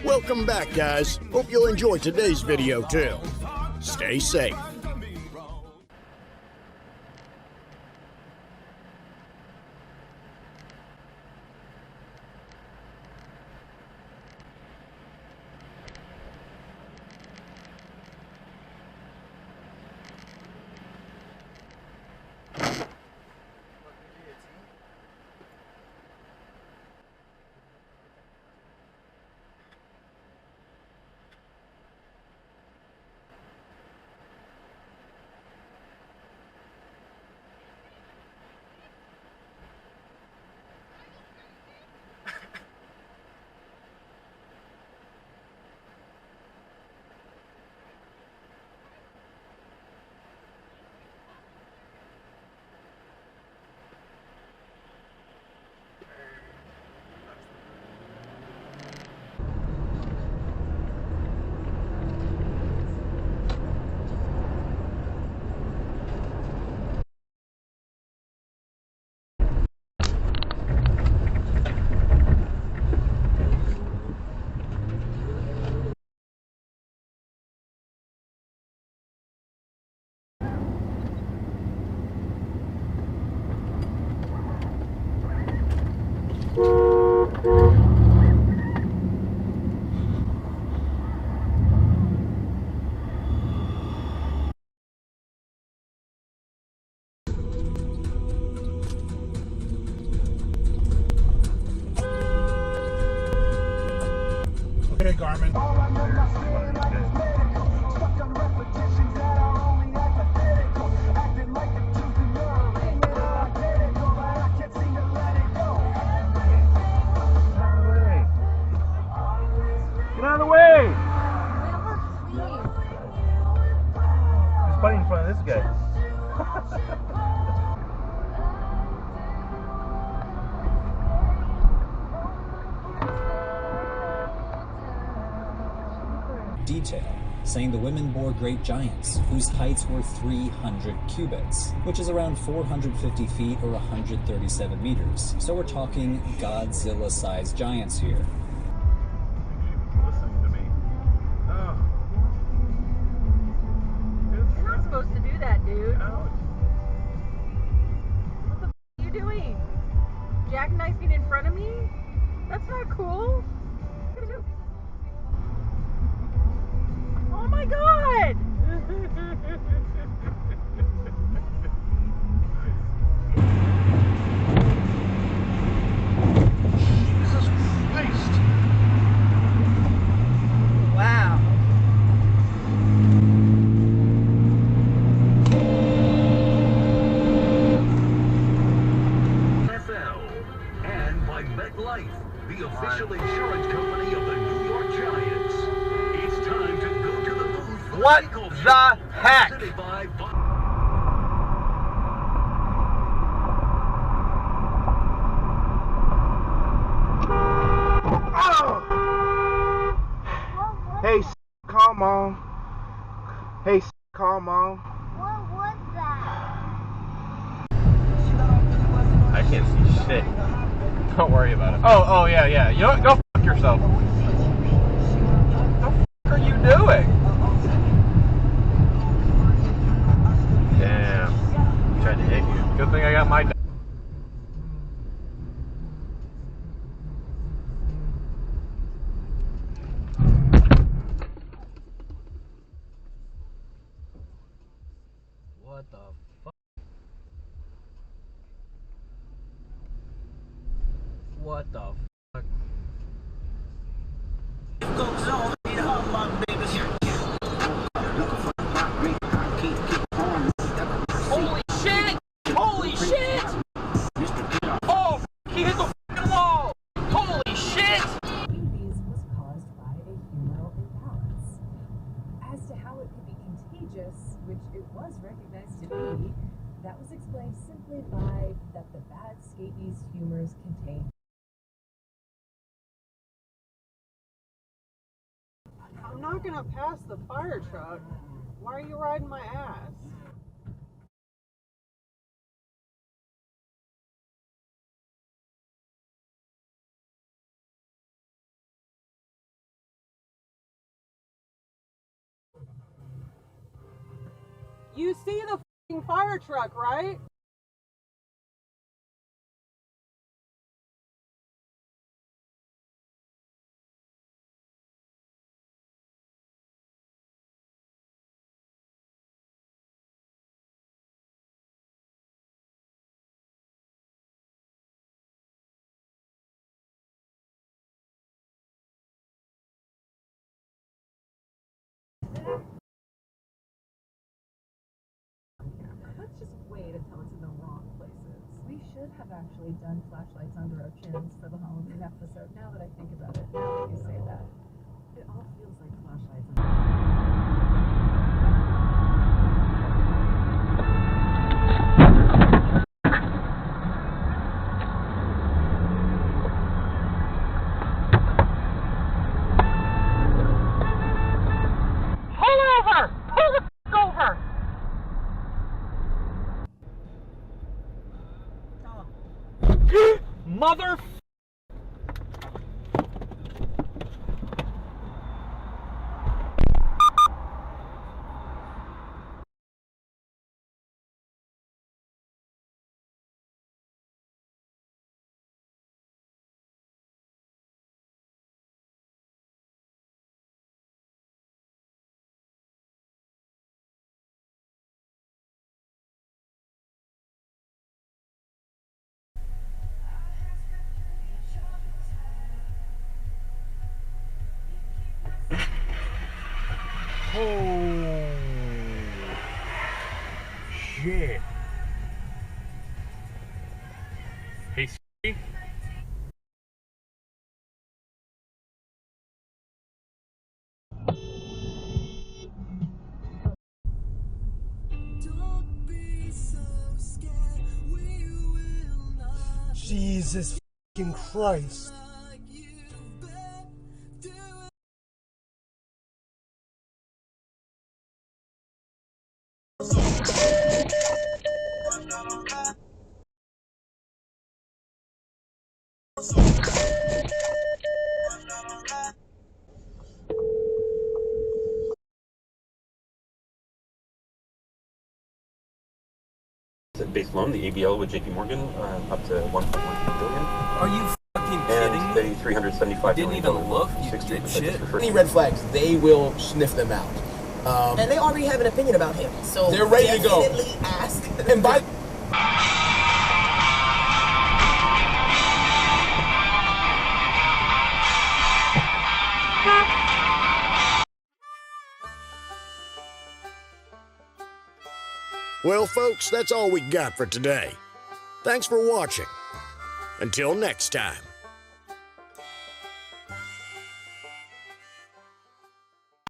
Welcome back, guys. Hope you'll enjoy today's video too. Stay safe. Okay, Garmin. Get out of the way! He's putting in front of this guy. Detail, saying the women bore great giants, whose heights were 300 cubits, which is around 450 feet or 137 meters. So we're talking Godzilla-sized giants here. Listening to me. Oh. You're not supposed to do that, dude. Ouch. What the f are you doing? Jackknifing in front of me? That's not cool. Oh my god! Jesus Christ! Wow. NFL and by MetLife, the official insurance company of the New York Giants. It's time to go to the booth for What kickoff the show heck? presented by Hey, calm on. Hey, calm on. What was that? I can't see shit. Don't worry about it. Oh, yeah. You know what? Go fuck yourself. What the fuck are you doing? Damn. Tried to hit you. Good thing I got my. What the fuck? What the fuck? Holy shit! Holy shit! Oh, he hit the fucking wall! Holy shit! These was caused by a humoral imbalance. As to how it could be contagious, which it was recognized to be, that was explained simply by that the bad scabies humors contain. I'm not gonna pass the fire truck. Why are you riding my ass? You see the f***ing fire truck, right? Let's just wait until it's in the wrong places. We should have actually done flashlights under our chins for the Halloween episode. Now that I think about it, now that you say that, it all feels like flashlights. Mother. Oh shit. Hey Siri. Jesus fucking Christ. Base loan, the ABL with JP Morgan, up to 1.1 billion. Are you fucking kidding and me? a 375 Didn't million even look, you 60% dipshit. Any red flags, they will sniff them out. And they already have an opinion about him, so they're ready to go. Definitely ask. And by well, folks, that's all we got for today. Thanks for watching. Until next time.